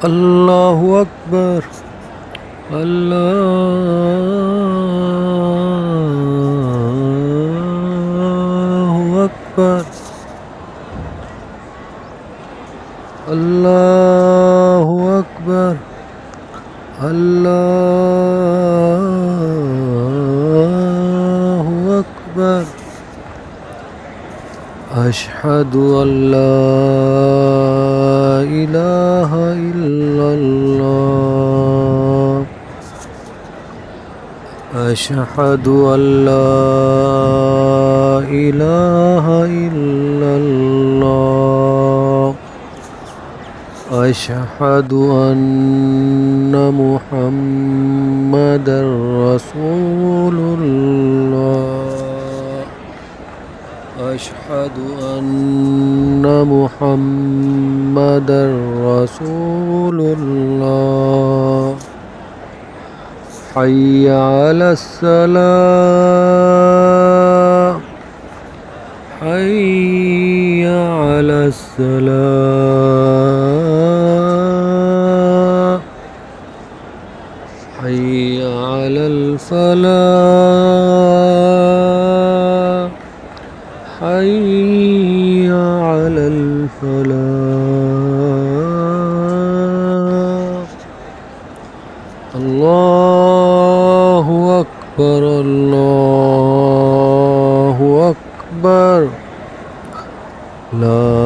الله أكبر. الله أكبر. الله أكبر. الله أكبر. أشهد أن لا إله إلا الله. أشهد أن لا إله إلا الله. أشهد أن محمدا رسول الله. أشهد أن محمدا رسول الله. حي على الصلاة. حي على الصلاة. حي على الفلاح. حي على الفلاح. الله أكبر. الله أكبر. لا